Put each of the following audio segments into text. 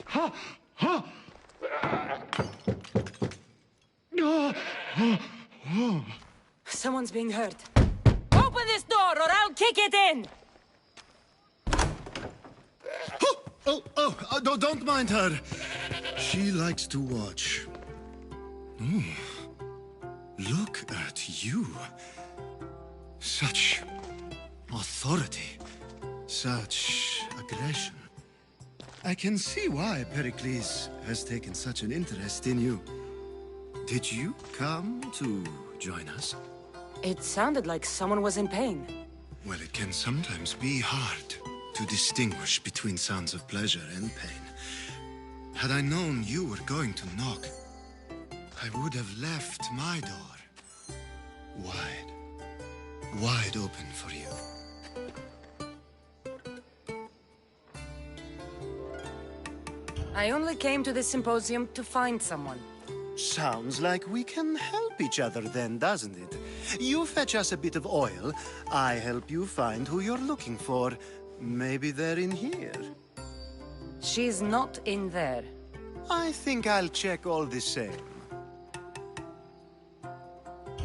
Ha! Ha! Someone's being hurt. Open this door or I'll kick it in! Don't mind her. She likes to watch. Look at you. Such authority. Such aggression. I can see why Pericles has taken such an interest in you. Did you come to join us? It sounded like someone was in pain. Well, it can sometimes be hard to distinguish between sounds of pleasure and pain. Had I known you were going to knock, I would have left my door wide open for you. I only came to this symposium to find someone. Sounds like we can help each other then, doesn't it? You fetch us a bit of oil, I help you find who you're looking for. Maybe they're in here. She's not in there. I think I'll check all the same.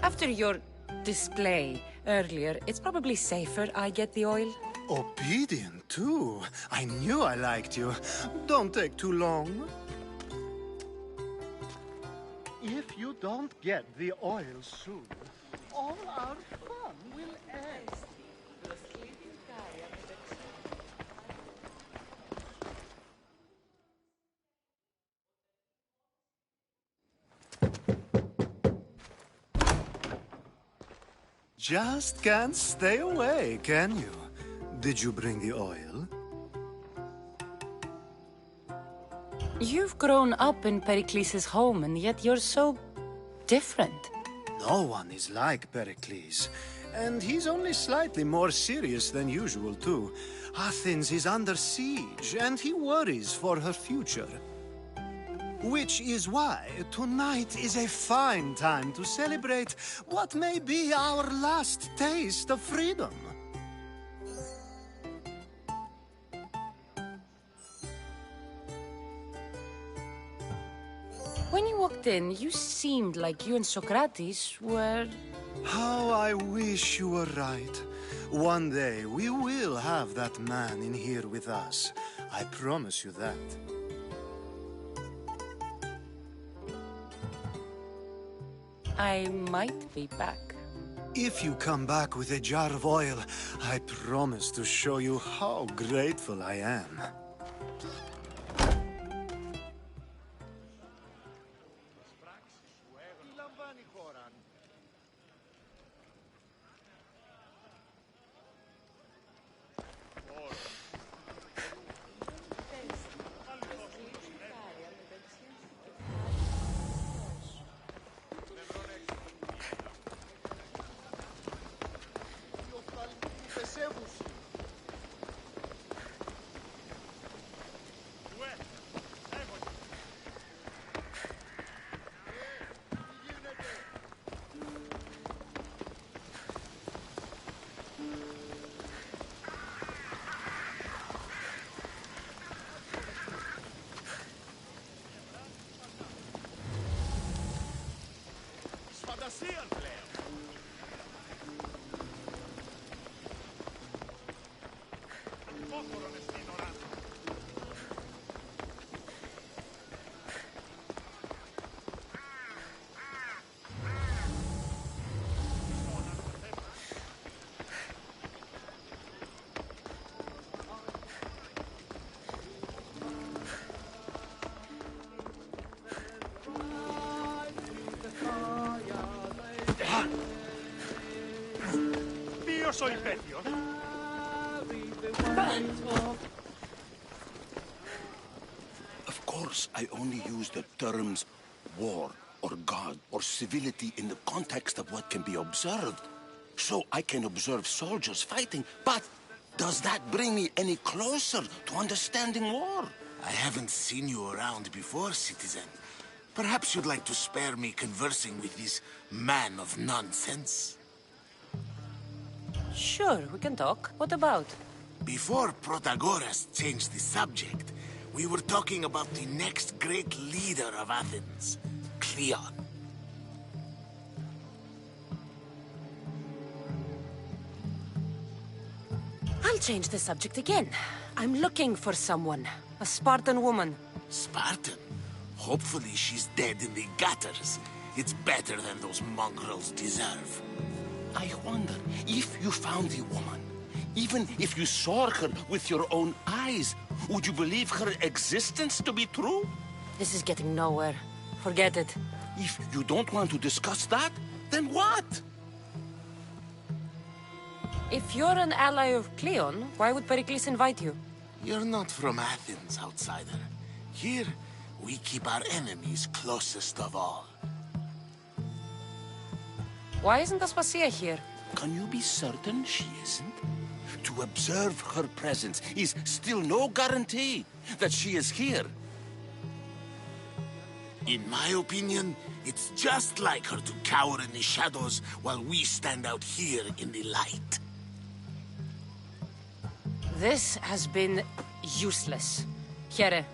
After your display earlier, it's probably safer I get the oil. Obedient, too. I knew I liked you. Don't take too long. If you don't get the oil soon, all our fun will end. Just can't stay away, can you? Did you bring the oil? You've grown up in Pericles' home, and yet you're so different. No one is like Pericles. And he's only slightly more serious than usual, too. Athens is under siege, and he worries for her future. Which is why tonight is a fine time to celebrate what may be our last taste of freedom. When you walked in, you seemed like you and Socrates were... How I wish you were right. One day we will have that man in here with us. I promise you that. I might be back. If you come back with a jar of oil, I promise to show you how grateful I am. Soy pecio. Of course, I only use the terms war or God or civility in the context of what can be observed. So I can observe soldiers fighting, but does that bring me any closer to understanding war? I haven't seen you around before, citizen. Perhaps you'd like to spare me conversing with this man of nonsense? Sure, we can talk. What about? Before Protagoras changed the subject, we were talking about the next great leader of Athens, Cleon. I'll change the subject again. I'm looking for someone. A Spartan woman. Spartan? Hopefully she's dead in the gutters. It's better than those mongrels deserve. I wonder if you found the woman, even if you saw her with your own eyes, would you believe her existence to be true? This is getting nowhere. Forget it. If you don't want to discuss that, then what? If you're an ally of Cleon, why would Pericles invite you? You're not from Athens, outsider. Here, we keep our enemies closest of all. Why isn't Aspasia here? Can you be certain she isn't? To observe her presence is still no guarantee that she is here. In my opinion, it's just like her to cower in the shadows while we stand out here in the light. This has been useless. Here.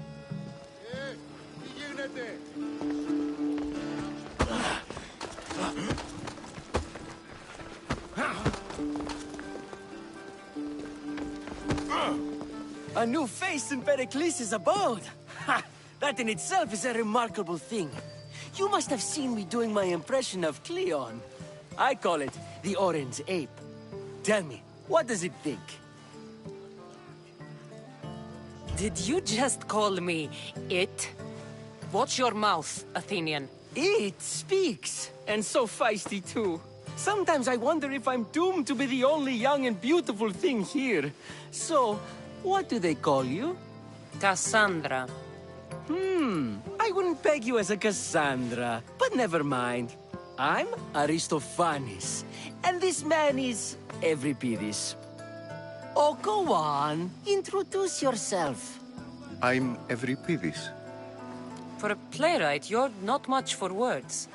A new face in Pericles' abode! Ha! That in itself is a remarkable thing. You must have seen me doing my impression of Cleon. I call it the Orange Ape. Tell me, what does it think? Did you just call me it? Watch your mouth, Athenian. It speaks, and so feisty too. Sometimes I wonder if I'm doomed to be the only young and beautiful thing here. So, what do they call you? Cassandra. I wouldn't peg you as a Cassandra, but never mind. I'm Aristophanes, and this man is Euripides. Oh, go on. Introduce yourself. I'm Euripides. For a playwright, you're not much for words.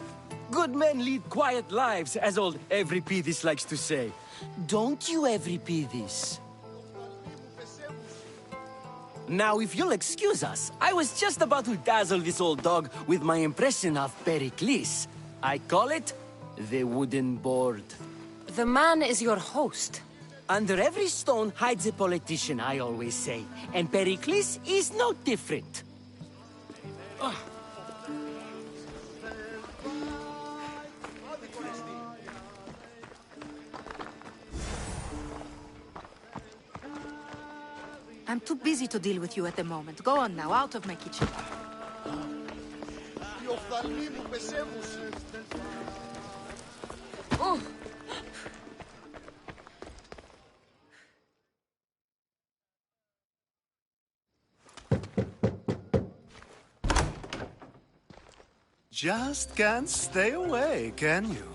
Good men lead quiet lives, as old Euripides likes to say. Don't you, Euripides? Now, if you'll excuse us, I was just about to dazzle this old dog with my impression of Pericles. I call it the wooden board. The man is your host. Under every stone hides a politician, I always say. And Pericles is no different. I'm too busy to deal with you at the moment. Go on now, out of my kitchen. Oh. Just can't stay away, can you?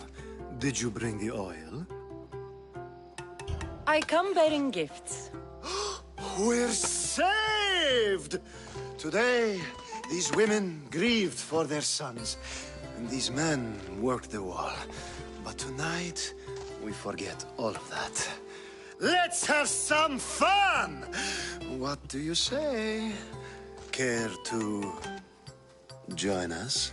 Did you bring the oil? I come bearing gifts. We're saved! Today, these women grieved for their sons, and these men worked the wall. But tonight, we forget all of that. Let's have some fun! What do you say? Care to join us?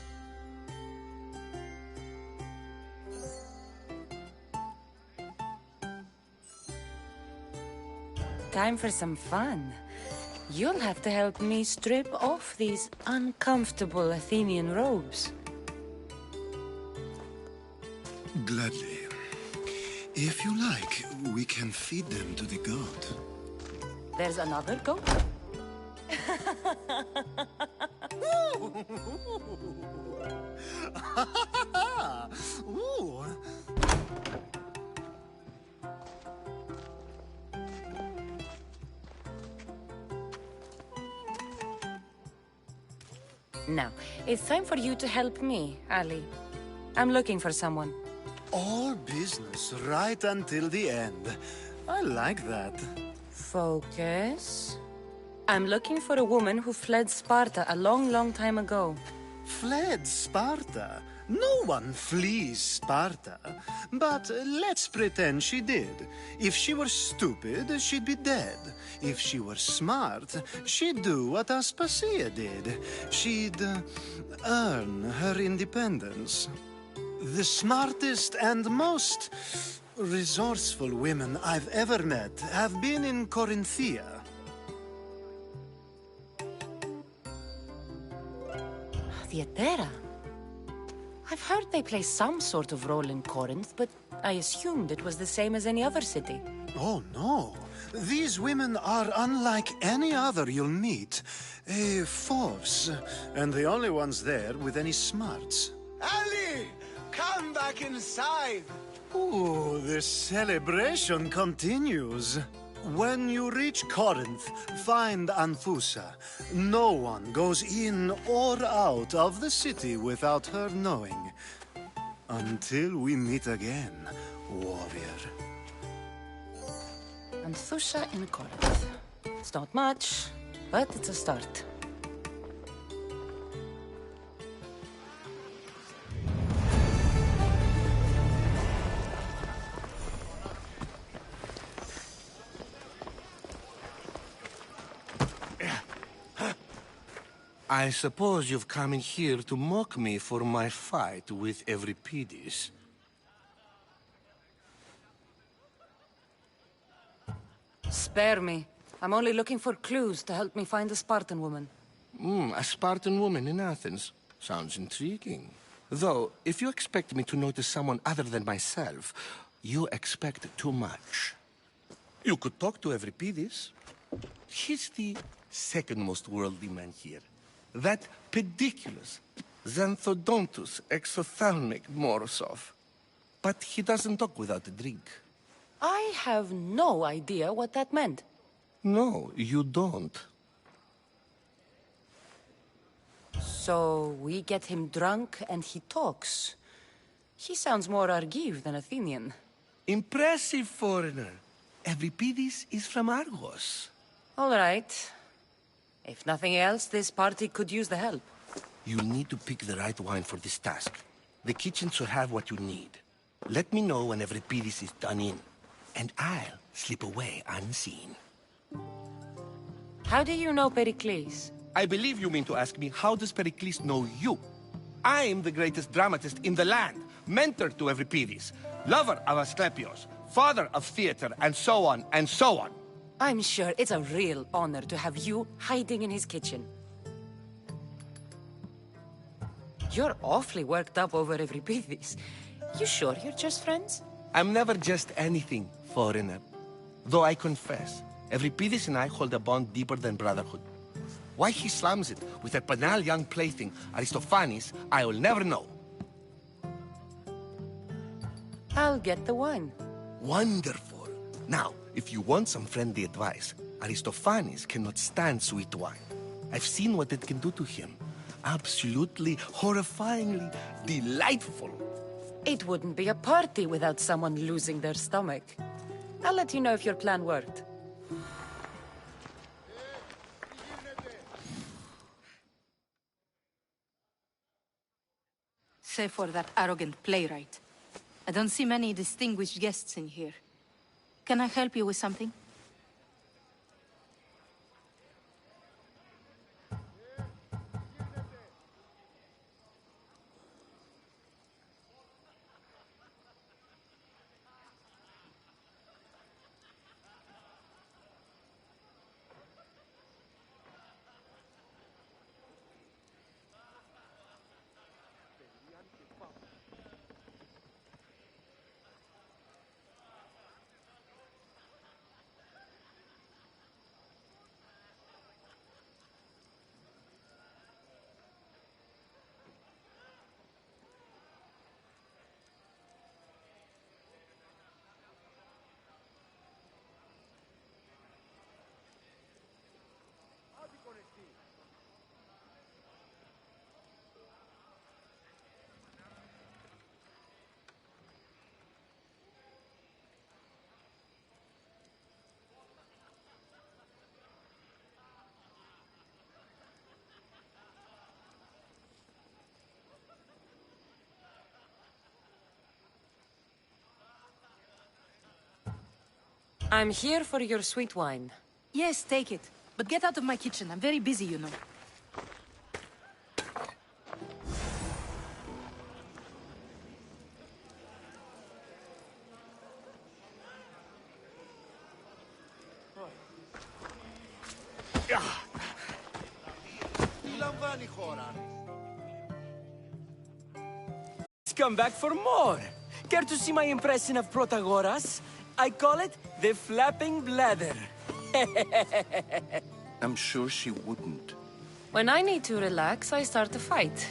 Time for some fun. You'll have to help me strip off these uncomfortable Athenian robes. Gladly. If you like, we can feed them to the goat. There's another goat? Ooh. Now, it's time for you to help me, Ali. I'm looking for someone. All business right until the end. I like that. Focus. I'm looking for a woman who fled Sparta a long, long time ago. Fled Sparta? No one flees Sparta. But let's pretend she did. If she were stupid, she'd be dead. If she were smart, she'd do what Aspasia did. She'd earn her independence. The smartest and most resourceful women I've ever met have been in Corinthia. Theatera? I've heard they play some sort of role in Corinth, but I assumed it was the same as any other city. Oh, no. These women are unlike any other you'll meet. A force, and the only ones there with any smarts. Ali! Come back inside! Ooh, the celebration continues. When you reach Corinth, find Anfusa. No one goes in or out of the city without her knowing. Until we meet again, warrior. Anthusha in Corinth. It's not much, but it's a start. I suppose you've come in here to mock me for my fight with Euripides. Spare me. I'm only looking for clues to help me find a Spartan woman. A Spartan woman in Athens. Sounds intriguing. Though, if you expect me to notice someone other than myself, you expect too much. You could talk to Euripides. He's the second most worldly man here. That pediculous, xanthodontus exophthalmic Morosov. But he doesn't talk without a drink. I have no idea what that meant. No, you don't. So we get him drunk and he talks. He sounds more Argive than Athenian. Impressive, foreigner. Euripides is from Argos. All right. If nothing else, this party could use the help. You'll need to pick the right wine for this task. The kitchen should have what you need. Let me know when Euripides is done in, and I'll slip away unseen. How do you know Pericles? I believe you mean to ask me, how does Pericles know you? I'm the greatest dramatist in the land, mentor to Euripides, lover of Asclepios, father of theater, and so on, and so on. I'm sure it's a real honor to have you hiding in his kitchen. You're awfully worked up over Euripides. You sure you're just friends? I'm never just anything, foreigner. Though I confess, Euripides and I hold a bond deeper than brotherhood. Why he slams it with a banal young plaything, Aristophanes, I will never know. I'll get the wine. Wonderful. Now, if you want some friendly advice, Aristophanes cannot stand sweet wine. I've seen what it can do to him. Absolutely, horrifyingly delightful. It wouldn't be a party without someone losing their stomach. I'll let you know if your plan worked. Save for that arrogant playwright. I don't see many distinguished guests in here. Can I help you with something? I'm here for your sweet wine. Yes, take it. But get out of my kitchen. I'm very busy, you know. Let's come back for more. Care to see my impression of Protagoras? I call it the flapping bladder. I'm sure she wouldn't. When I need to relax, I start a fight.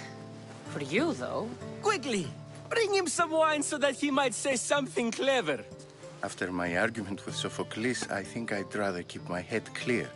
For you, though. Quickly, bring him some wine so that he might say something clever. After my argument with Sophocles, I think I'd rather keep my head clear.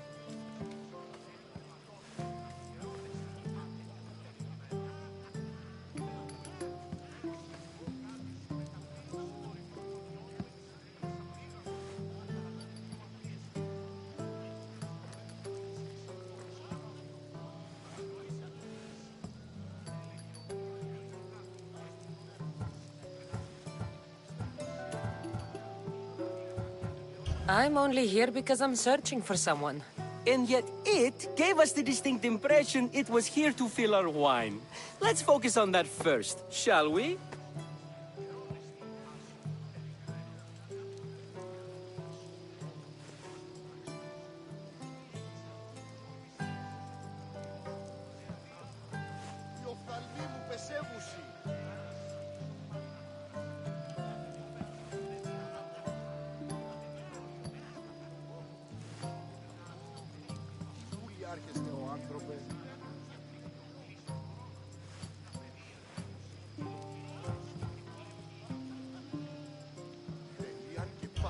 I'm only here because I'm searching for someone. And yet it gave us the distinct impression it was here to fill our wine. Let's focus on that first, shall we?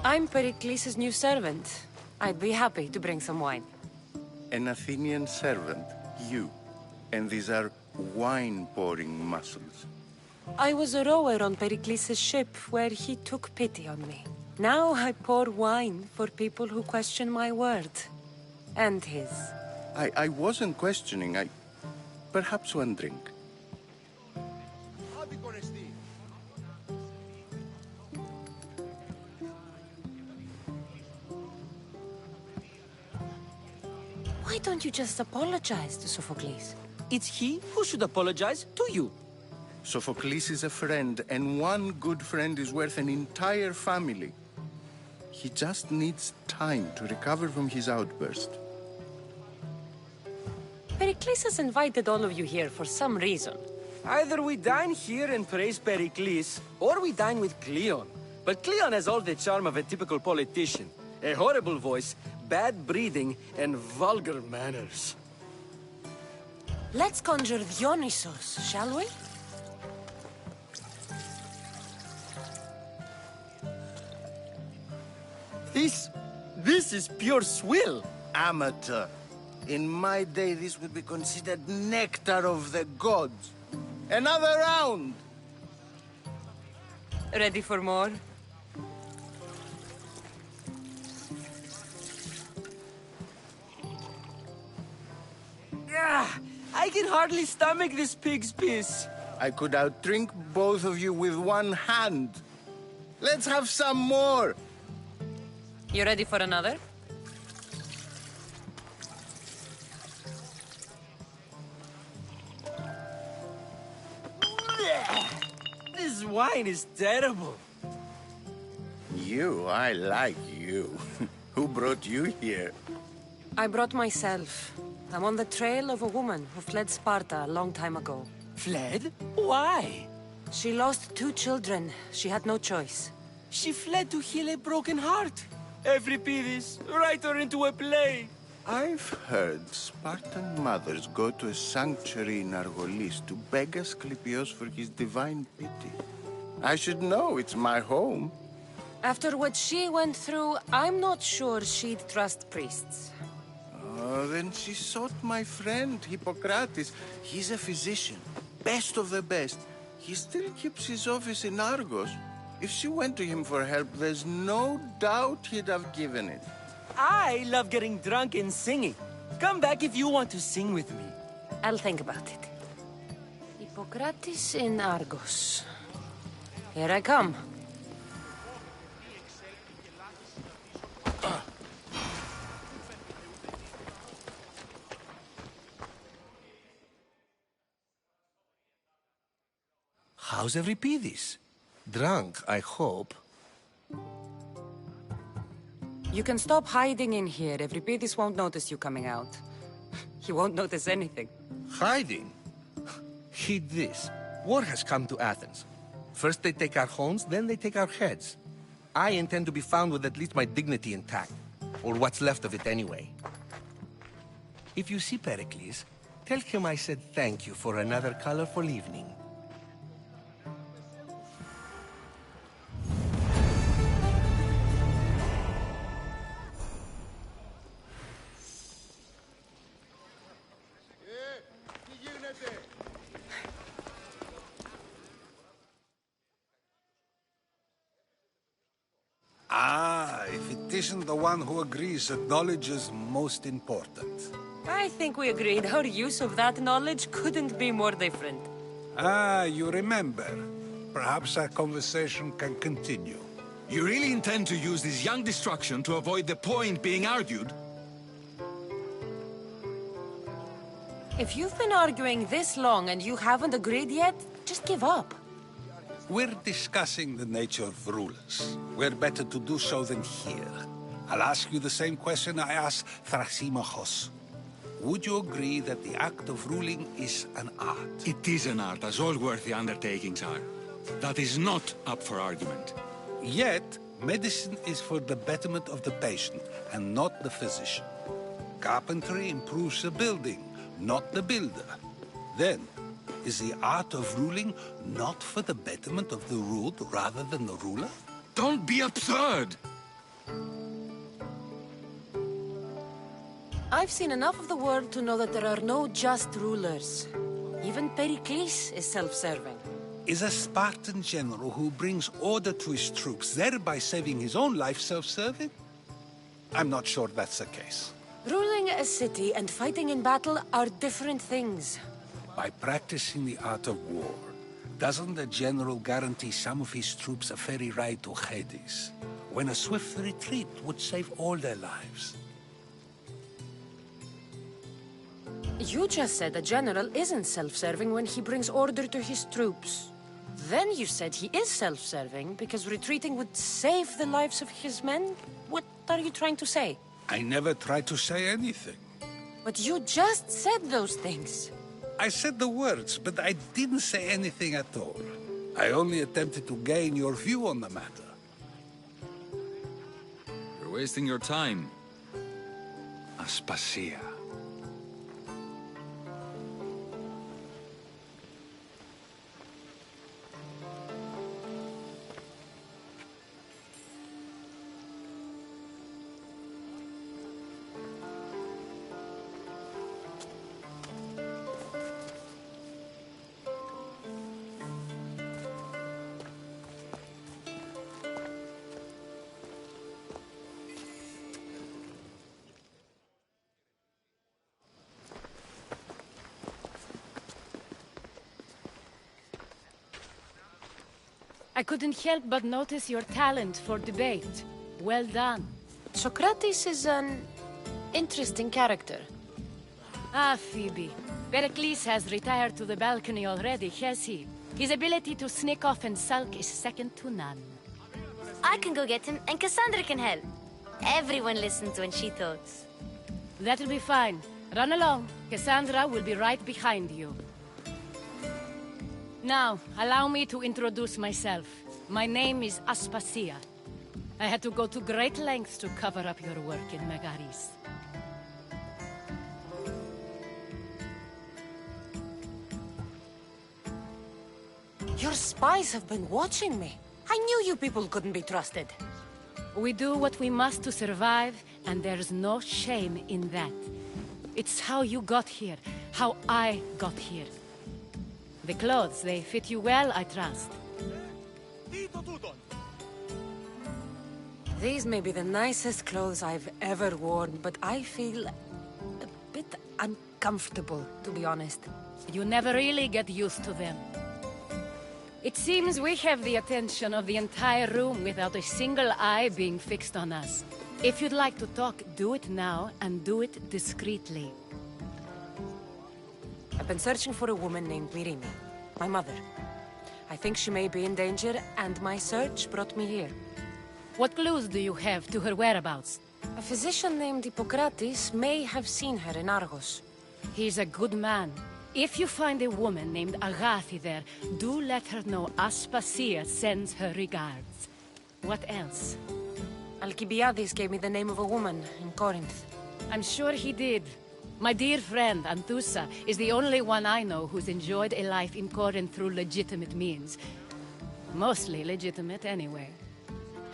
I'm Pericles' new servant. I'd be happy to bring some wine. An Athenian servant, you. And these are wine-pouring muscles. I was a rower on Pericles' ship where he took pity on me. Now I pour wine for people who question my word. And his. I wasn't questioning, Perhaps one drink. Why don't you just apologize to Sophocles? It's he who should apologize to you. Sophocles is a friend, and one good friend is worth an entire family. He just needs time to recover from his outburst. Pericles has invited all of you here for some reason. Either we dine here and praise Pericles, or we dine with Cleon. But Cleon has all the charm of a typical politician. A horrible voice, bad breeding, and vulgar manners. Let's conjure Dionysos, shall we? This is pure swill. Amateur. In my day, this would be considered nectar of the gods. Another round! Ready for more? I can hardly stomach this pig's piss. I could outdrink both of you with one hand. Let's have some more! You ready for another? This wine is terrible. I like you. Who brought you here? I brought myself. I'm on the trail of a woman who fled Sparta a long time ago. Fled? Why? She lost 2 children. She had no choice. She fled to heal a broken heart. Euripides, write her into a play. I've heard Spartan mothers go to a sanctuary in Argolis to beg Asclepios for his divine pity. I should know, it's my home. After what she went through, I'm not sure she'd trust priests. Oh, then she sought my friend, Hippocrates. He's a physician, best of the best. He still keeps his office in Argos. If she went to him for help, there's no doubt he'd have given it. I love getting drunk and singing. Come back if you want to sing with me. I'll think about it. Hippocrates in Argos. Here I come. How's Euripides? Drunk, I hope. You can stop hiding in here. Euripides won't notice you coming out. He won't notice anything. Hiding? Heed this. War has come to Athens. First they take our homes, then they take our heads. I intend to be found with at least my dignity intact. Or what's left of it anyway. If you see Pericles, tell him I said thank you for another colorful evening. Ah, if it isn't the one who agrees that knowledge is most important. I think we agreed our use of that knowledge couldn't be more different. Ah, you remember. Perhaps our conversation can continue. You really intend to use this young destruction to avoid the point being argued? If you've been arguing this long and you haven't agreed yet, just give up. We're discussing the nature of rulers. Where better to do so than here? I'll ask you the same question I asked Thrasymachos. Would you agree that the act of ruling is an art? It is an art, as all worthy undertakings are. That is not up for argument. Yet, medicine is for the betterment of the patient, and not the physician. Carpentry improves the building, not the builder. Then, is the art of ruling not for the betterment of the ruled rather than the ruler? Don't be absurd! I've seen enough of the world to know that there are no just rulers. Even Pericles is self-serving. Is a Spartan general who brings order to his troops, thereby saving his own life, self-serving? I'm not sure that's the case. Ruling a city and fighting in battle are different things. By practicing the art of war, doesn't the general guarantee some of his troops a ferry ride to Hades, when a swift retreat would save all their lives? You just said a general isn't self-serving when he brings order to his troops. Then you said he is self-serving because retreating would save the lives of his men? What are you trying to say? I never tried to say anything. But you just said those things. I said the words, but I didn't say anything at all. I only attempted to gain your view on the matter. You're wasting your time. Aspasia. I couldn't help but notice your talent for debate. Well done. Socrates is an interesting character. Ah, Phoebe. Pericles has retired to the balcony already, has he? His ability to sneak off and sulk is second to none. I can go get him, and Cassandra can help. Everyone listens when she talks. That'll be fine. Run along. Cassandra will be right behind you. Now, allow me to introduce myself. My name is Aspasia. I had to go to great lengths to cover up your work in Megaris. Your spies have been watching me. I knew you people couldn't be trusted. We do what we must to survive, and there's no shame in that. It's how you got here, how I got here. The clothes, they fit you well, I trust. These may be the nicest clothes I've ever worn, but I feel a bit uncomfortable, to be honest. You never really get used to them. It seems we have the attention of the entire room without a single eye being fixed on us. If you'd like to talk, do it now, and do it discreetly. I've been searching for a woman named Mirimi, my mother. I think she may be in danger, and my search brought me here. What clues do you have to her whereabouts? A physician named Hippocrates may have seen her in Argos. He's a good man. If you find a woman named Agathi there, do let her know Aspasia sends her regards. What else? Alcibiades gave me the name of a woman in Corinth. I'm sure he did. My dear friend, Anthusa, is the only one I know who's enjoyed a life in Corinth through legitimate means. Mostly legitimate, anyway.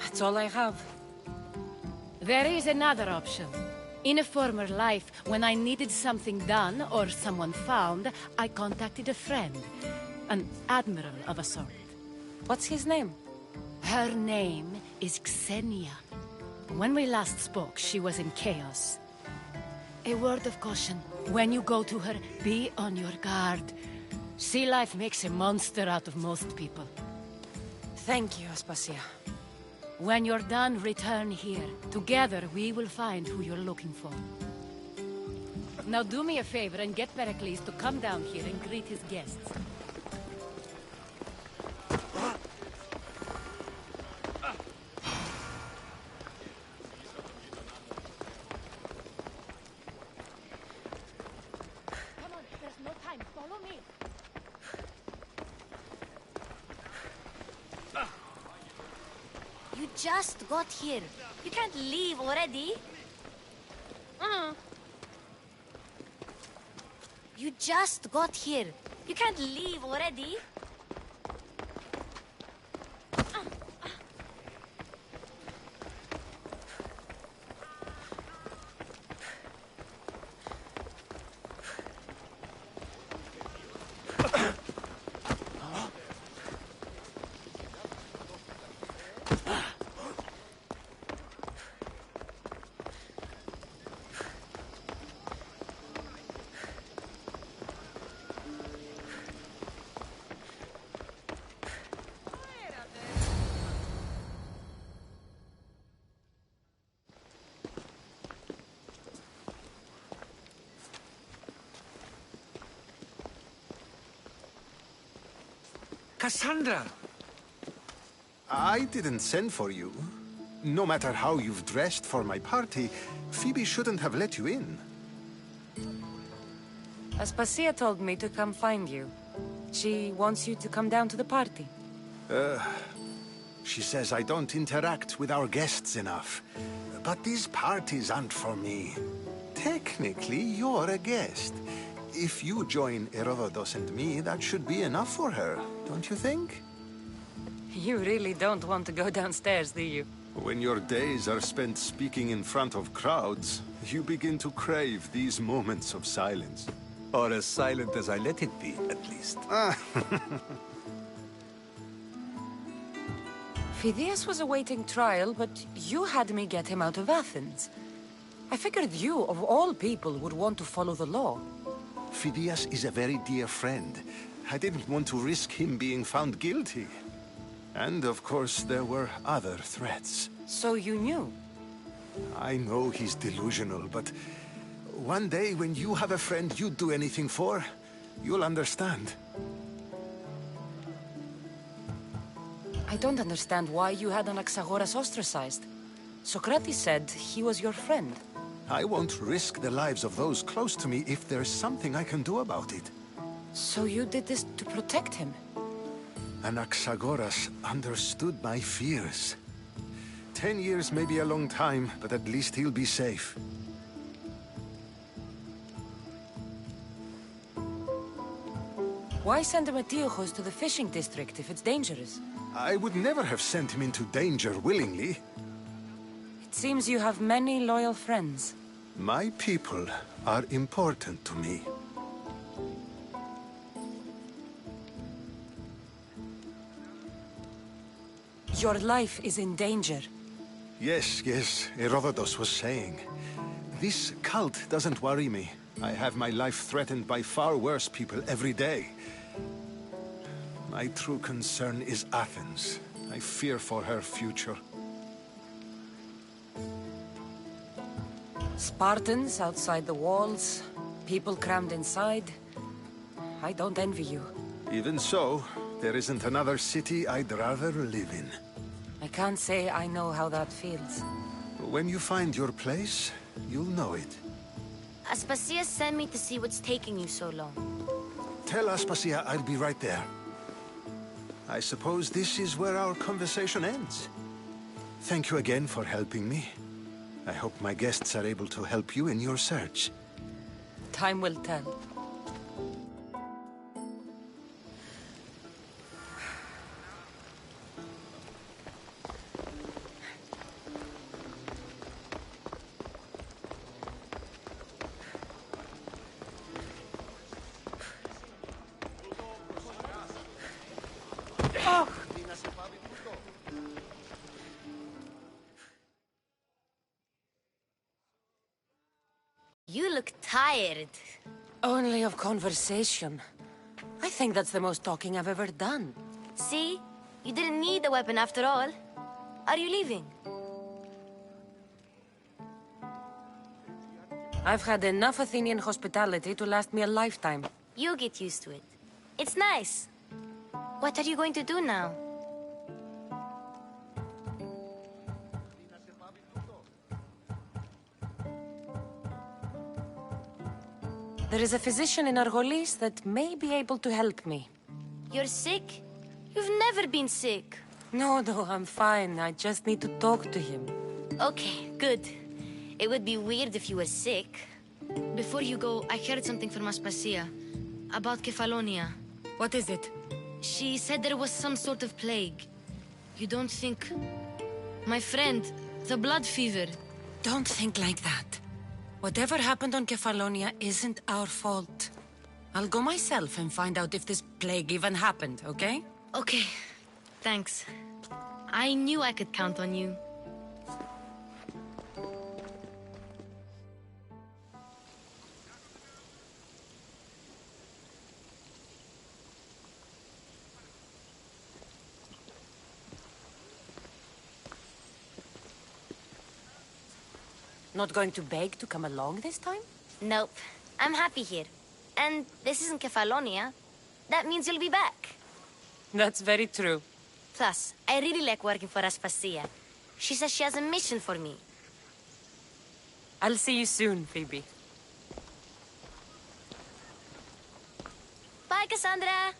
That's all I have. There is another option. In a former life, when I needed something done or someone found, I contacted a friend. An admiral of a sort. What's his name? Her name is Xenia. When we last spoke, she was in chaos. A word of caution. When you go to her, be on your guard. Sea life makes a monster out of most people. Thank you, Aspasia. When you're done, return here. Together, we will find who you're looking for. Now do me a favor and get Pericles to come down here and greet his guests. You just got here. You can't leave already. You just got here. You can't leave already. Cassandra! I didn't send for you. No matter how you've dressed for my party, Phoebe shouldn't have let you in. Aspasia told me to come find you. She wants you to come down to the party. She says I don't interact with our guests enough. But these parties aren't for me. Technically, you're a guest. If you join Herodotus and me, that should be enough for her, don't you think? You really don't want to go downstairs, do you? When your days are spent speaking in front of crowds, you begin to crave these moments of silence. Or as silent as I let it be, at least. Phidias was awaiting trial, but you had me get him out of Athens. I figured you, of all people, would want to follow the law. Phidias is a very dear friend. I didn't want to risk him being found guilty. And, of course, there were other threats. So you knew? I know he's delusional, but one day when you have a friend you'd do anything for, you'll understand. I don't understand why you had Anaxagoras ostracized. Socrates said he was your friend. I won't risk the lives of those close to me if there's something I can do about it. So you did this to protect him? Anaxagoras understood my fears. 10 years may be a long time, but at least he'll be safe. Why send Metiochos to the fishing district if it's dangerous? I would never have sent him into danger willingly. It seems you have many loyal friends. My people are important to me. Your life is in danger. Yes, Herodotus was saying. This cult doesn't worry me. I have my life threatened by far worse people every day. My true concern is Athens. I fear for her future. Spartans outside the walls, people crammed inside. I don't envy you. Even so, There isn't another city I'd rather live in. I can't say I know how that feels. When you find your place, you'll know it. Aspasia sent me to see what's taking you so long. Tell Aspasia I'll be right there. I suppose this is where our conversation ends. Thank you again for helping me. I hope my guests are able to help you in your search. Time will tell. You look tired. Only of conversation. I think that's the most talking I've ever done. See? You didn't need the weapon after all. Are you leaving? I've had enough Athenian hospitality to last me a lifetime. You get used to it. It's nice. What are you going to do now? There is a physician in Argolis that may be able to help me. You're sick? You've never been sick. No, I'm fine. I just need to talk to him. Okay, good. It would be weird if you were sick. Before you go, I heard something from Aspasia. About Kefalonia. What is it? She said there was some sort of plague. You don't think... My friend, the blood fever. Don't think like that. Whatever happened on Kefalonia isn't our fault. I'll go myself and find out if this plague even happened, okay? Okay. Thanks. I knew I could count on you. Not going to beg to come along this time? Nope. I'm happy here. And this isn't Kefalonia. That means you'll be back. That's very true. Plus, I really like working for Aspasia. She says she has a mission for me. I'll see you soon, Phoebe. Bye, Cassandra!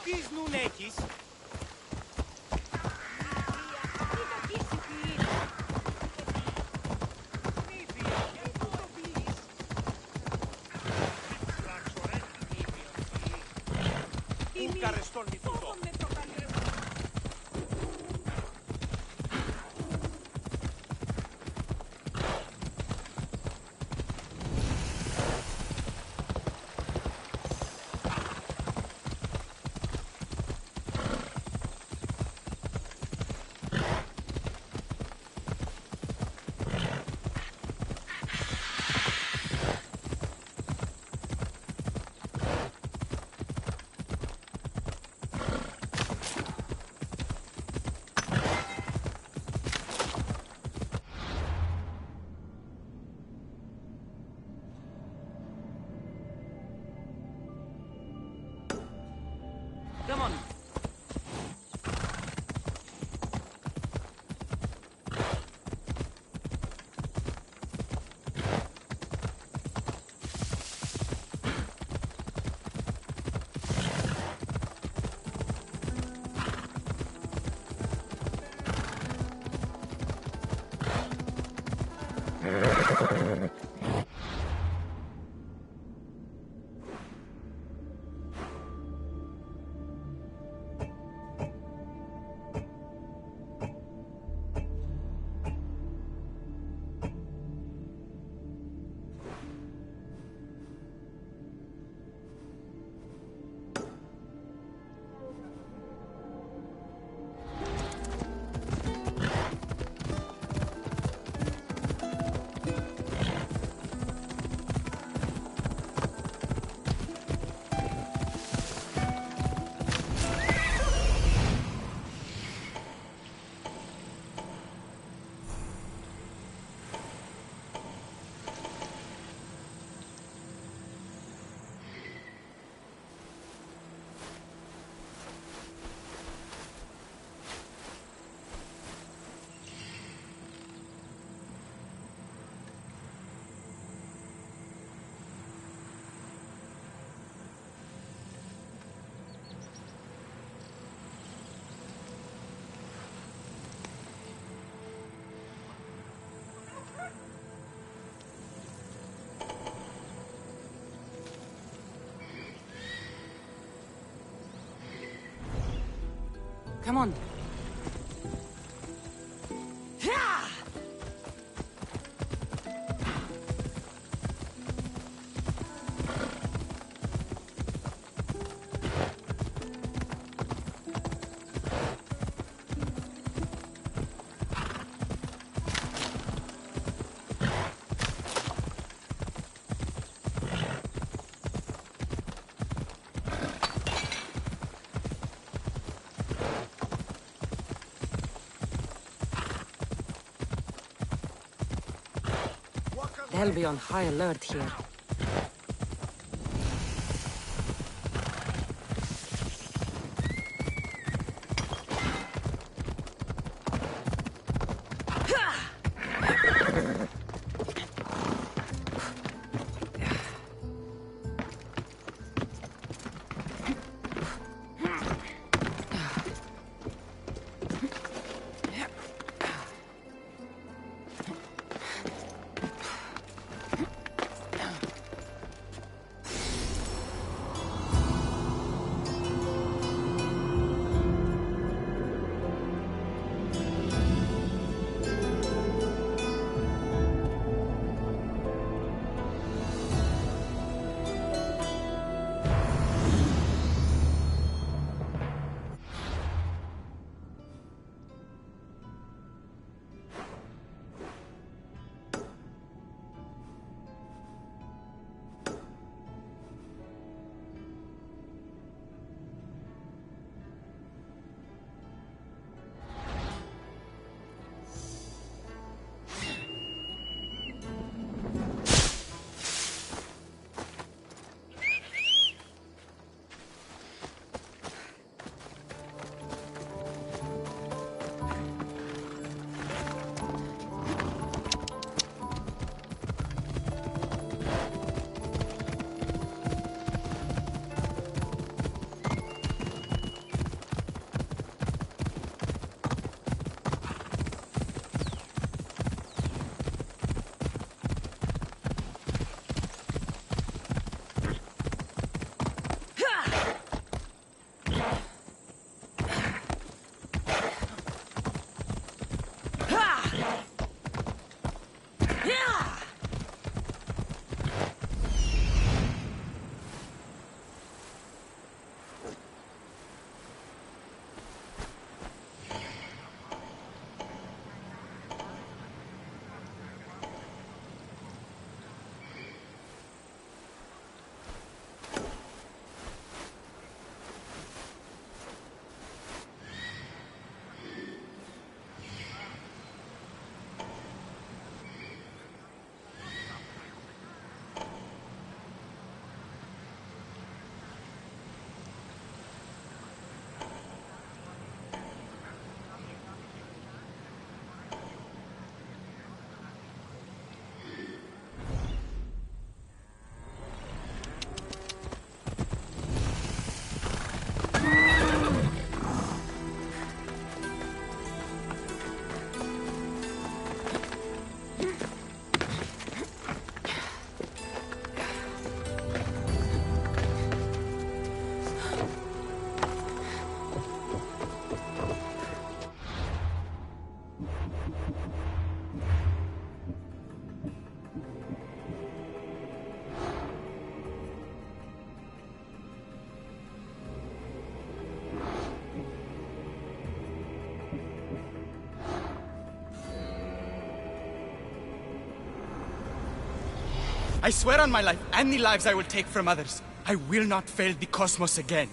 Πεις νουν έχεις. Come on. Come on. They'll be on high alert here. I swear on my life and the lives I will take from others, I will not fail the cosmos again.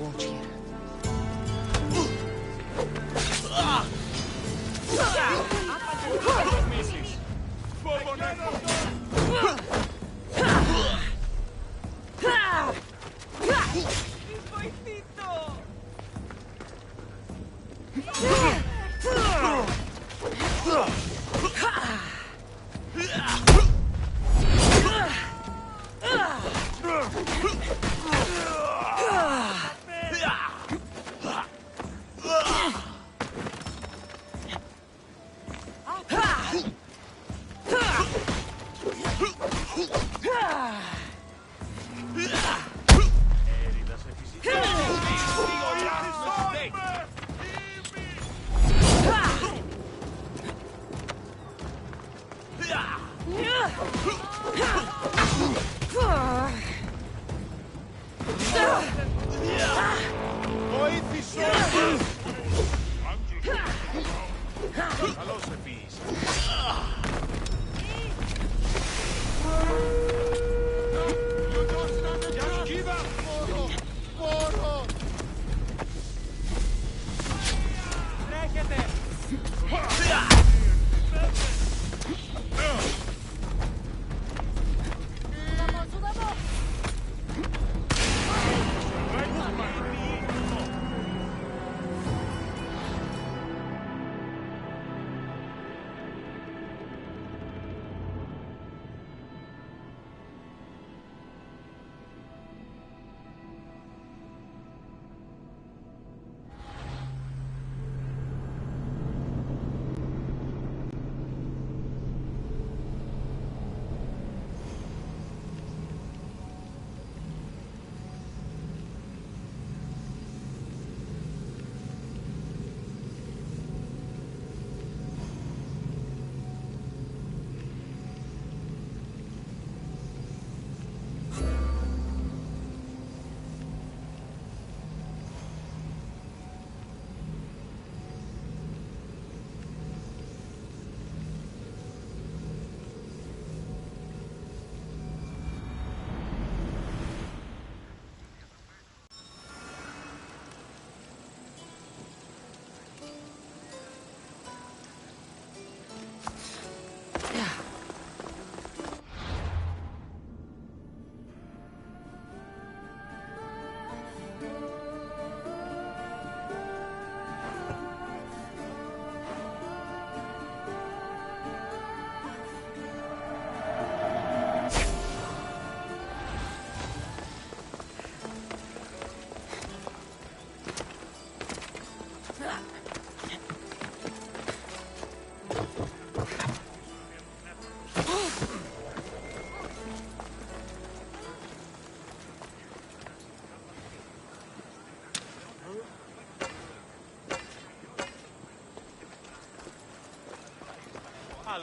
Watch here.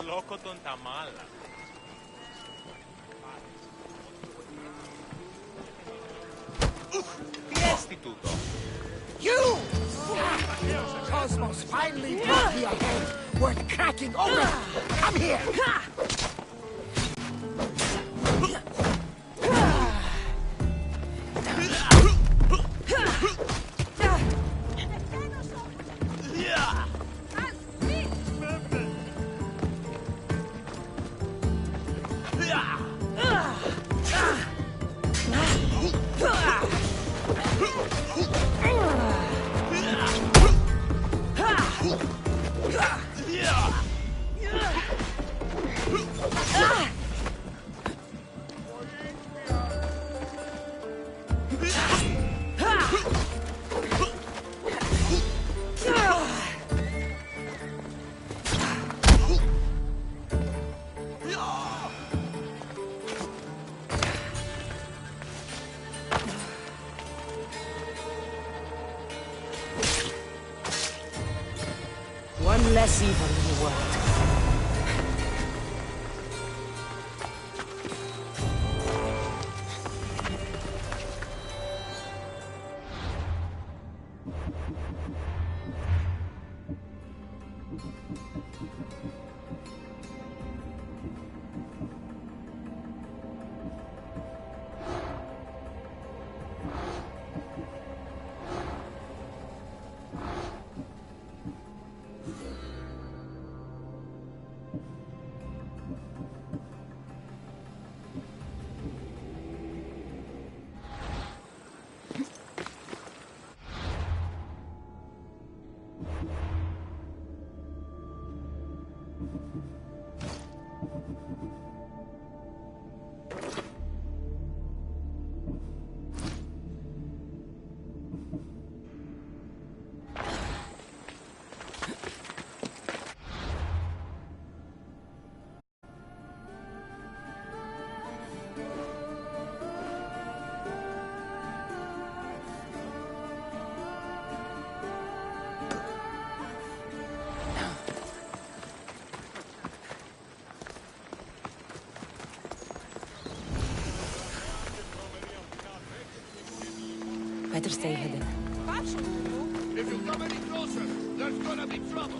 Loco τον τα μάλα. Τι έστι τούτο? You! Cosmos finally brought me a head worth cracking open. Come here. One less evil in the world. Better stay hidden. If you come any closer, there's gonna be trouble.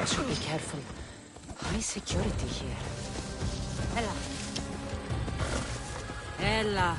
Should be careful. High security here. Ella. Ella.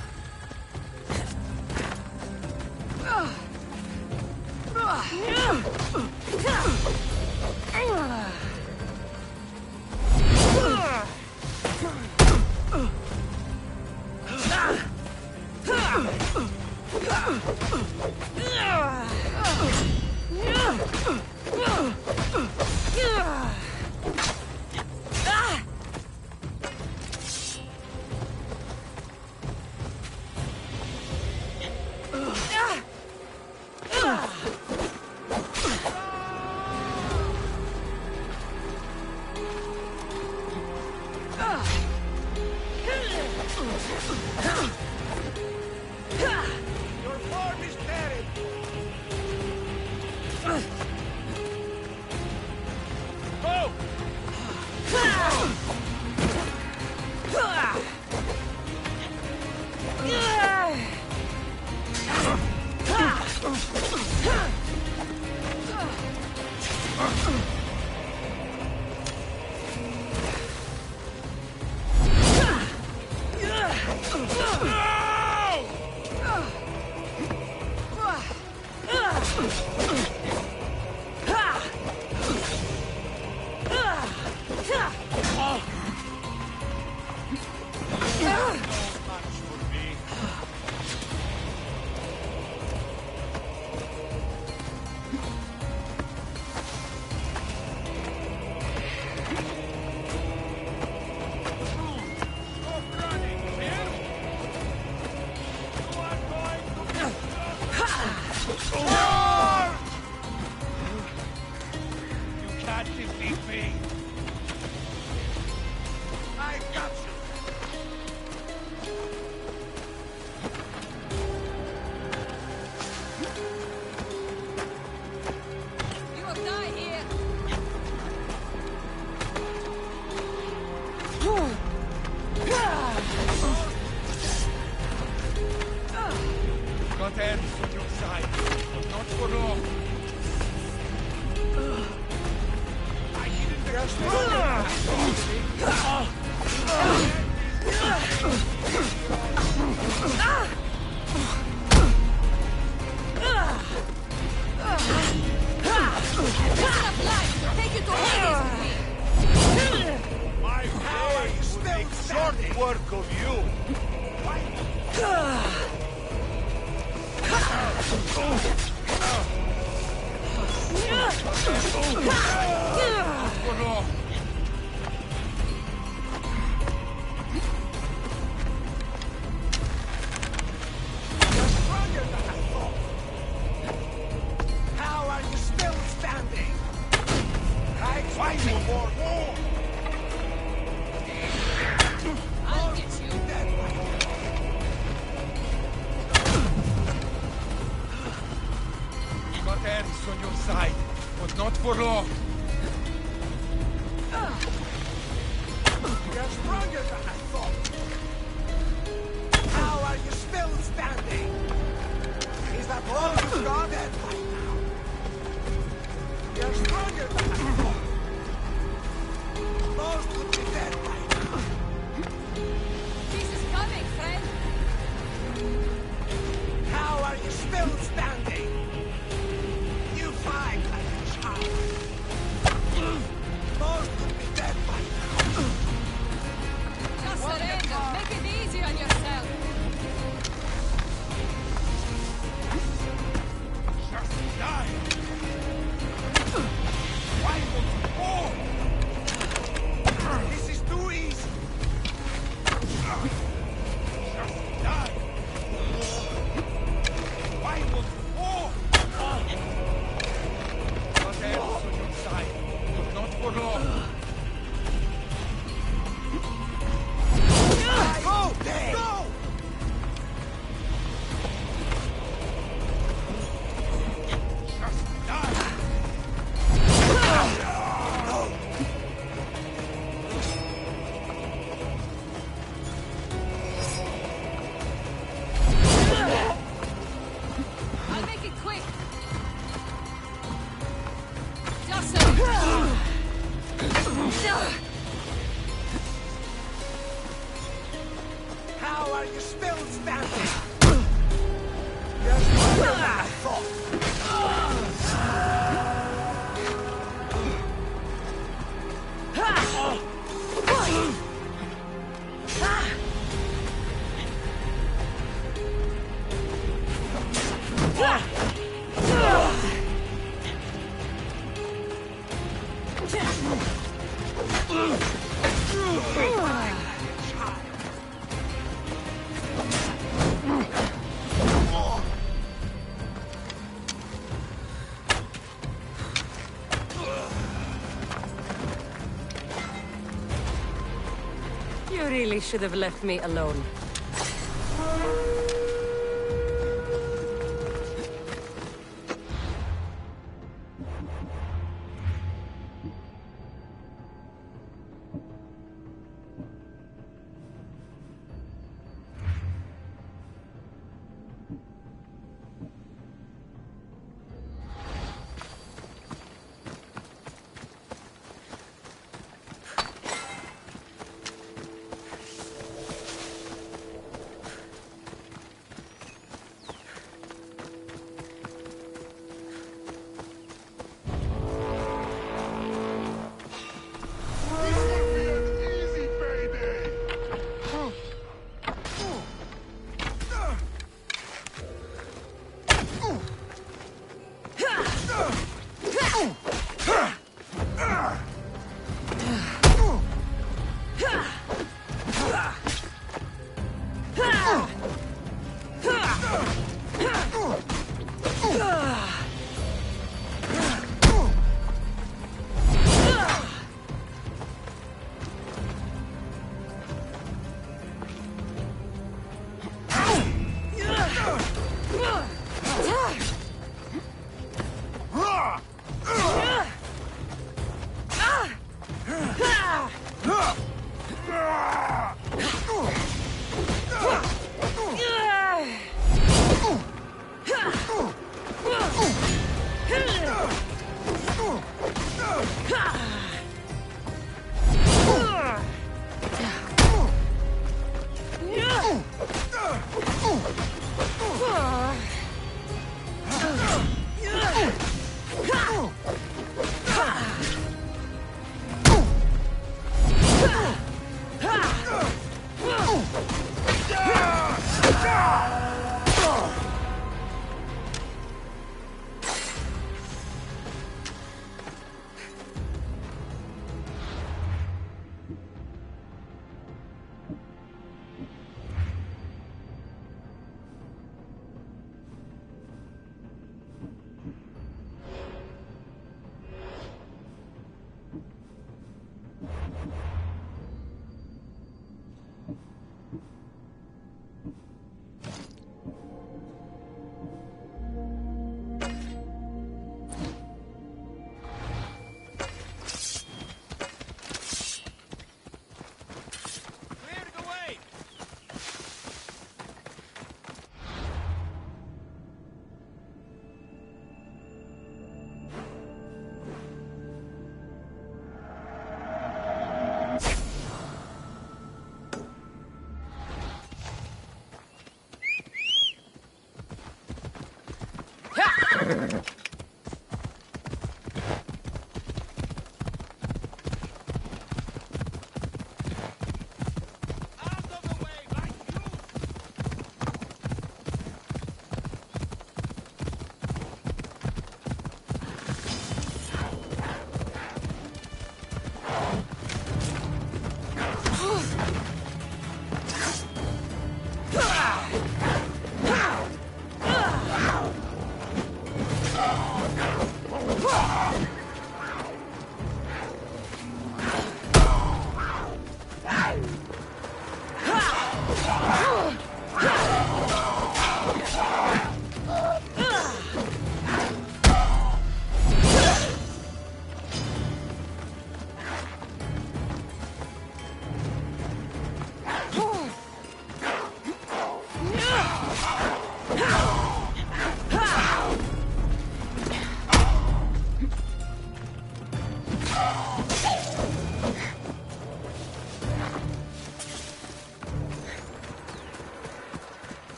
You really should have left me alone.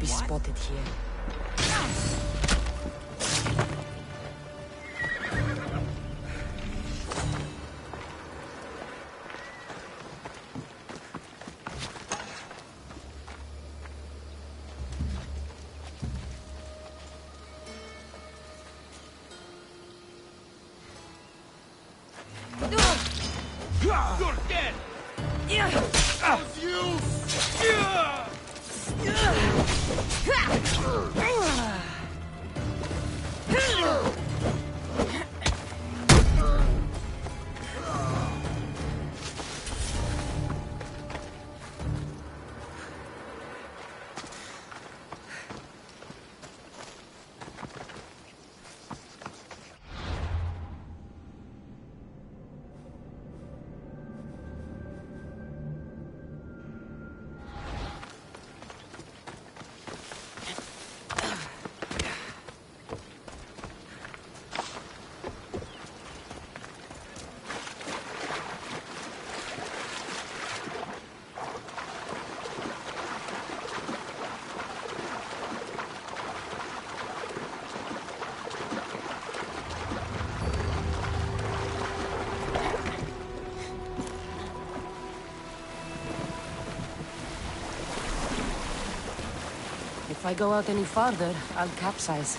Be spotted here. You're dead! How's you? If I go out any farther, I'll capsize.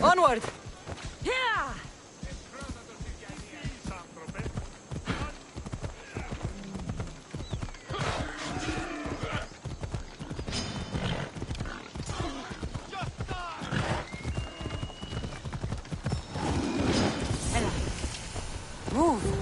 Onward! Yeah! Move!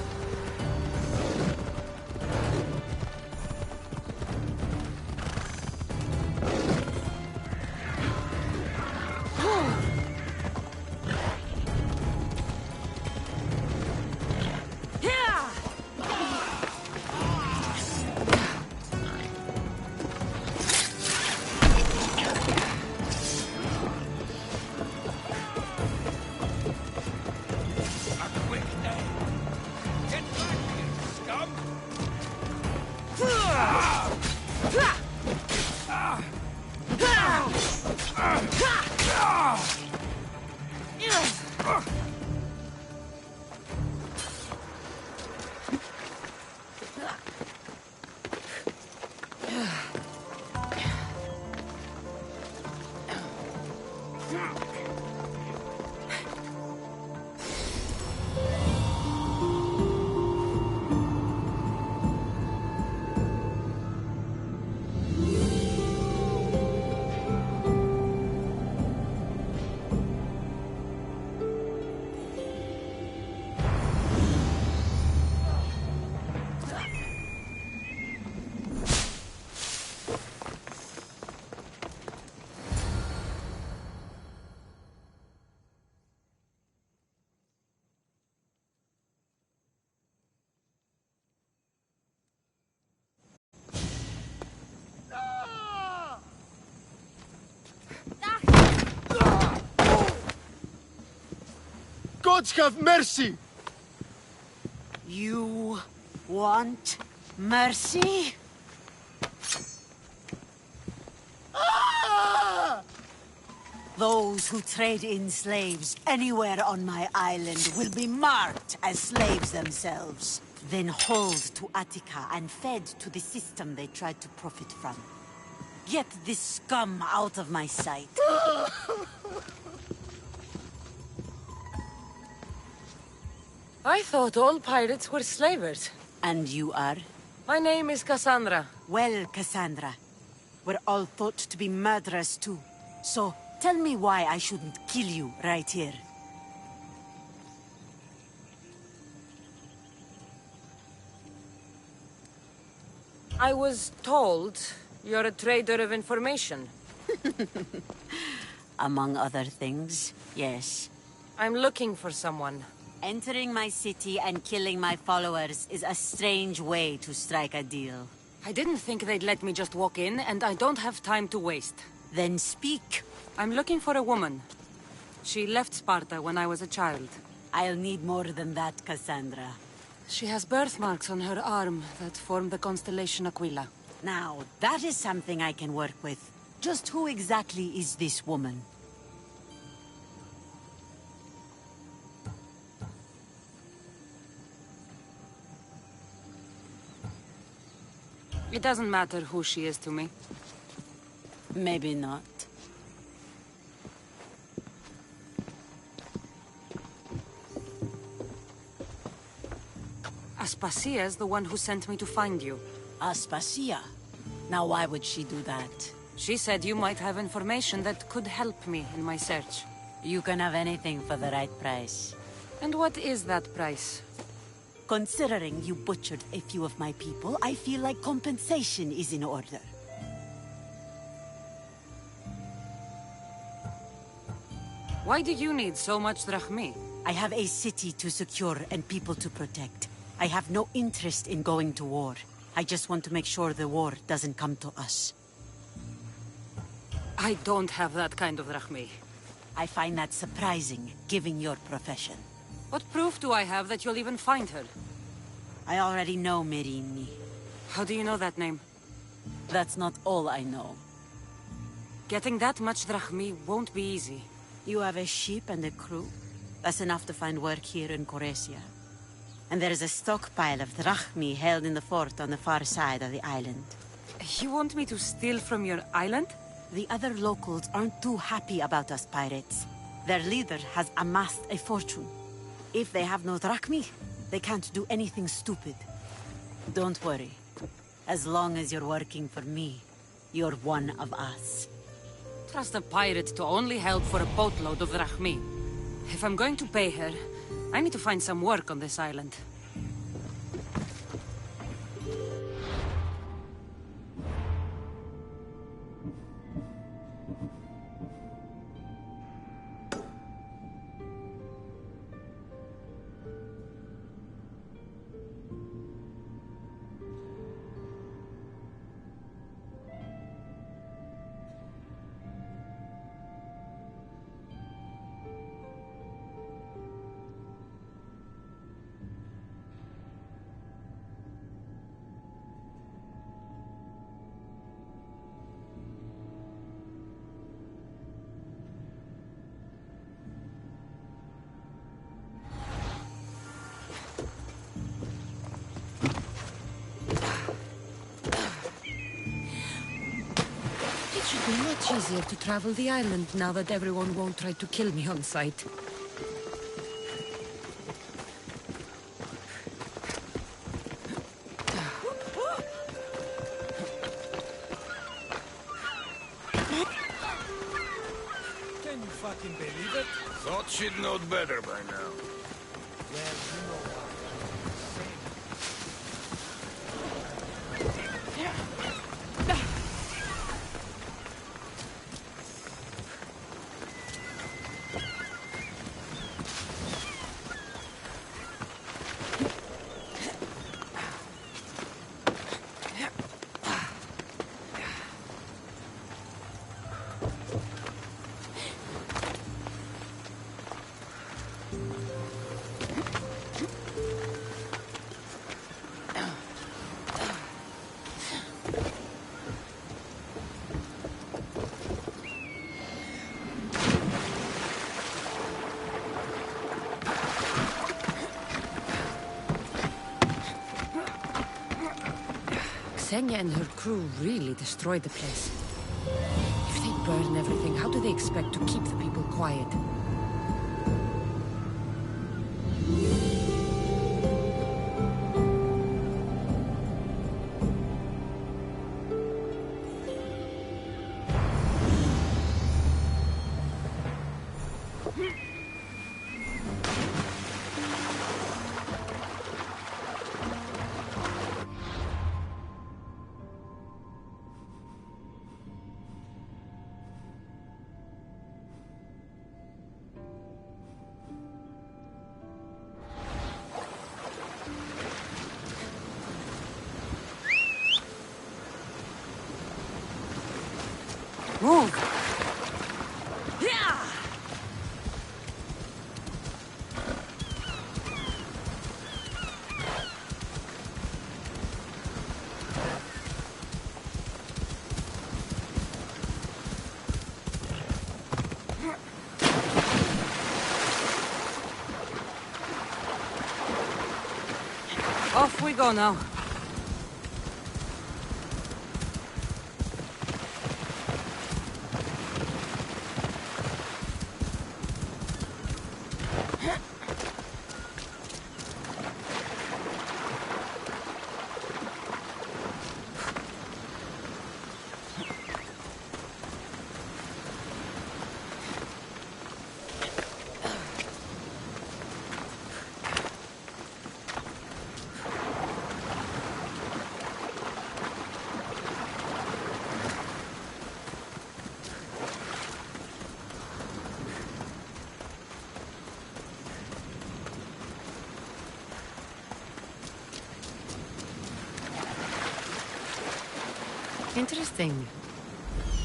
Gods have mercy! You want mercy? Ah! Those who trade in slaves anywhere on my island will be marked as slaves themselves, then hauled to Attica and fed to the system they tried to profit from. Get this scum out of my sight. I thought all pirates were slavers. And you are? My name is Cassandra. Well, Cassandra, we're all thought to be murderers too. So, tell me why I shouldn't kill you right here. I was told you're a trader of information. Among other things, yes. I'm looking for someone. Entering my city and killing my followers is a strange way to strike a deal. I didn't think they'd let me just walk in, and I don't have time to waste. Then speak. I'm looking for a woman. She left Sparta when I was a child. I'll need more than that, Cassandra. She has birthmarks on her arm that form the constellation Aquila. Now, that is something I can work with. Just who exactly is this woman? It doesn't matter who she is to me. Maybe not. Aspasia's the one who sent me to find you. Aspasia? Now why would she do that? She said you might have information that could help me in my search. You can have anything for the right price. And what is that price? Considering you butchered a few of my people, I feel like compensation is in order. Why do you need so much drachmi? I have a city to secure and people to protect. I have no interest in going to war. I just want to make sure the war doesn't come to us. I don't have that kind of drachmi. I find that surprising, given your profession. What proof do I have that you'll even find her? I already know Merini. How do you know that name? That's not all I know. Getting that much drachmi won't be easy. You have a ship and a crew? That's enough to find work here in Koresia. And there is a stockpile of drachmi held in the fort on the far side of the island. You want me to steal from your island? The other locals aren't too happy about us pirates. Their leader has amassed a fortune. If they have no drachmi, they can't do anything stupid. Don't worry. As long as you're working for me, you're one of us. Trust a pirate to only help for a boatload of drachmi. If I'm going to pay her, I need to find some work on this island. It should be much easier to travel the island now that everyone won't try to kill me on sight. Can you fucking believe it? Thought she'd know better by now. Well, you know what. Xenia and her crew really destroyed the place. If they burn everything, how do they expect to keep the people quiet? Move! Yeah! Off we go now. Interesting.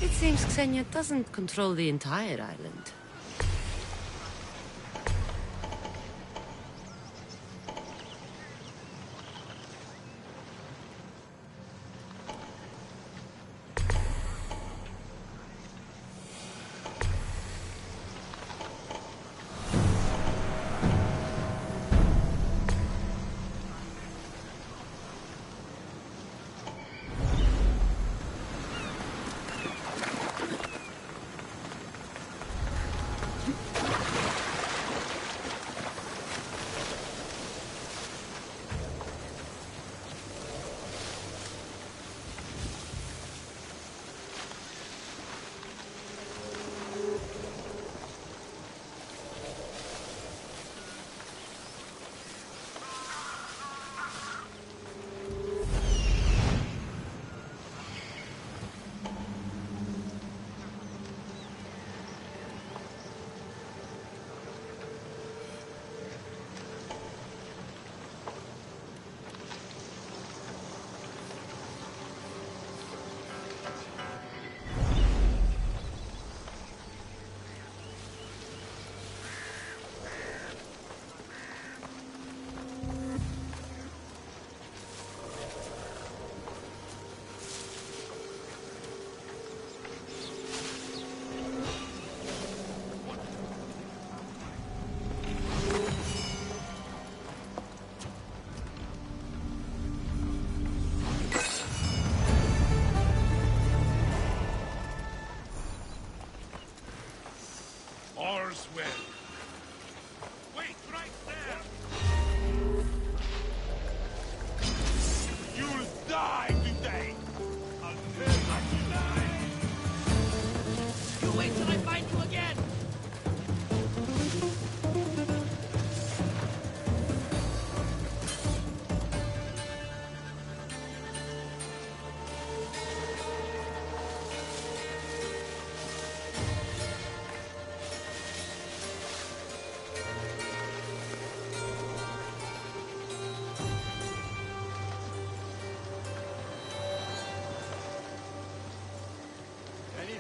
It seems Xenia doesn't control the entire island.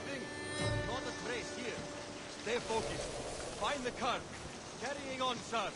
anything? Not a trace here. Stay focused. Find the cart. Carrying on, sir.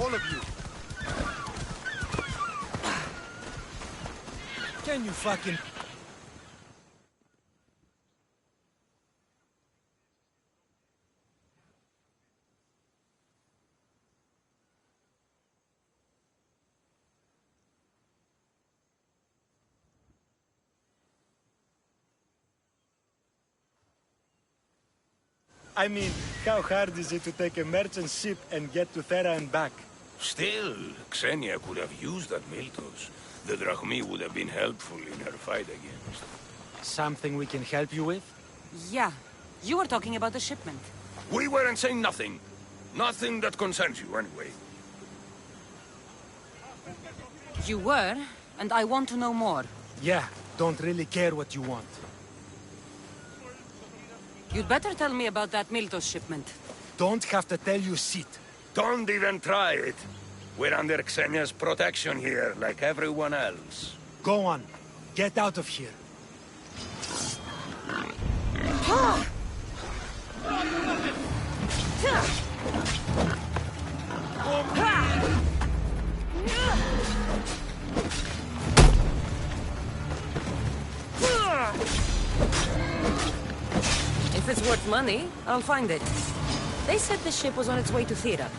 all of you. Can you fucking... I mean, how hard is it to take a merchant ship and get to Thera and back? Still, Xenia could have used that Miltos. The Drachmi would have been helpful in her fight against. Something we can help you with? Yeah. You were talking about the shipment. We weren't saying nothing. Nothing that concerns you, anyway. You were, and I want to know more. Yeah, don't really care what you want. You'd better tell me about that Miltos shipment. Don't have to tell you shit. Don't even try it. We're under Xenia's protection here, like everyone else. Go on. Get out of here. If it's worth money, I'll find it. They said the ship was on its way to Thera.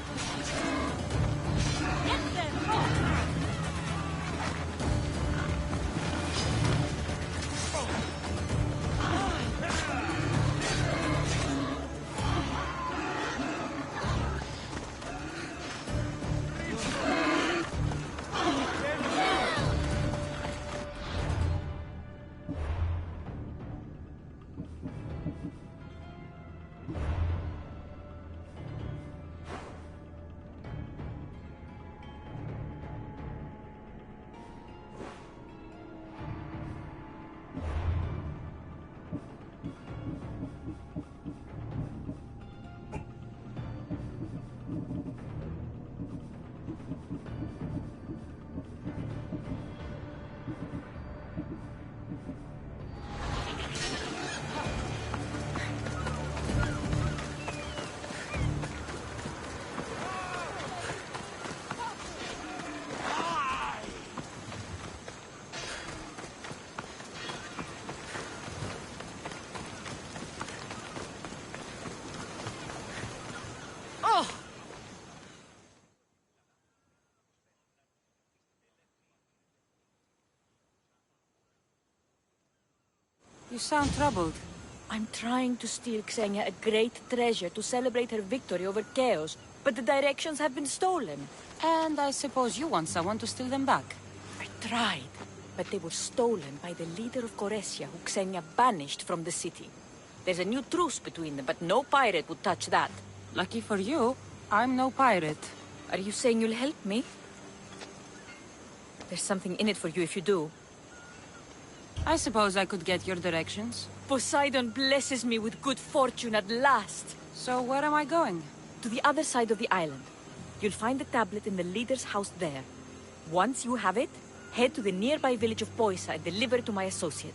You sound troubled. I'm trying to steal Xenia a great treasure to celebrate her victory over Chaos, but the directions have been stolen. And I suppose you want someone to steal them back. I tried, but they were stolen by the leader of Goresia, who Xenia banished from the city. There's a new truce between them, but no pirate would touch that. Lucky for you, I'm no pirate. Are you saying you'll help me? There's something in it for you if you do. I suppose I could get your directions. Poseidon blesses me with good fortune at last. So where am I going? To the other side of the island. You'll find the tablet in the leader's house there. Once you have it, head to the nearby village of Poisa and deliver it to my associate.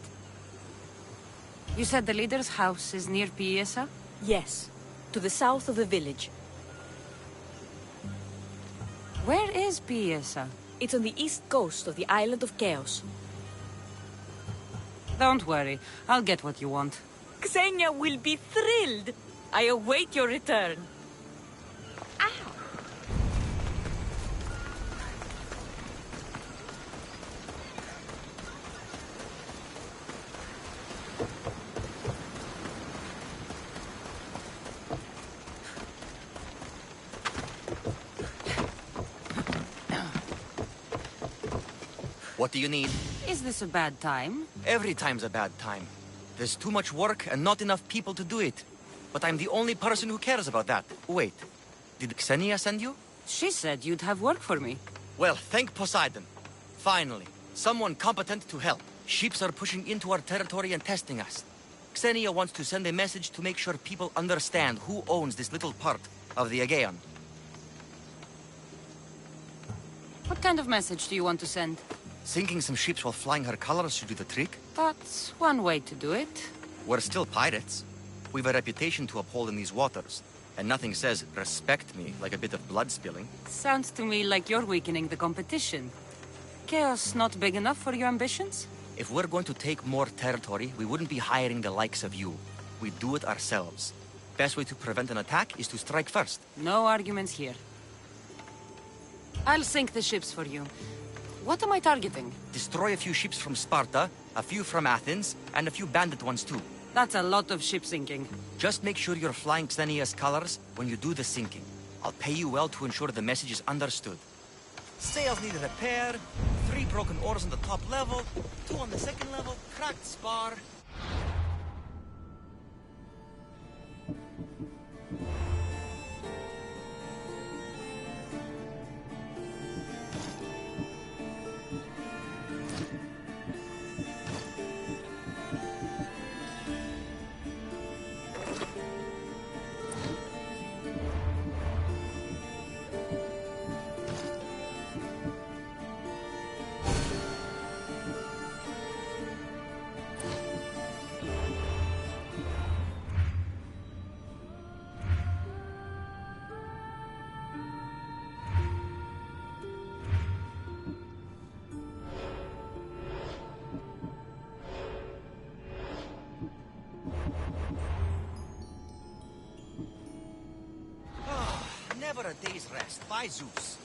You said the leader's house is near Piesa? Yes, to the south of the village. Where is Piesa? It's on the east coast of the island of Chaos. Don't worry, I'll get what you want. Xenia will be thrilled. I await your return. What do you need? Is this a bad time? Every time's a bad time. There's too much work and not enough people to do it. But I'm the only person who cares about that. Wait, did Xenia send you? She said you'd have work for me. Well, thank Poseidon. Finally, someone competent to help. Ships are pushing into our territory and testing us. Xenia wants to send a message to make sure people understand who owns this little part of the Aegean. What kind of message do you want to send? Sinking some ships while flying her colors should do the trick. That's one way to do it. We're still pirates. We've a reputation to uphold in these waters. And nothing says respect me like a bit of blood spilling. Sounds to me like you're weakening the competition. Chaos not big enough for your ambitions? If we're going to take more territory, we wouldn't be hiring the likes of you. We'd do it ourselves. Best way to prevent an attack is to strike first. No arguments here. I'll sink the ships for you. What am I targeting? Destroy a few ships from Sparta, a few from Athens, and a few bandit ones too. That's a lot of ship sinking. Just make sure you're flying Xenia's colors when you do the sinking. I'll pay you well to ensure the message is understood. Sails need repair, 3 broken oars on the top level, 2 on the second level, cracked spar. Never a day's rest, by Zeus.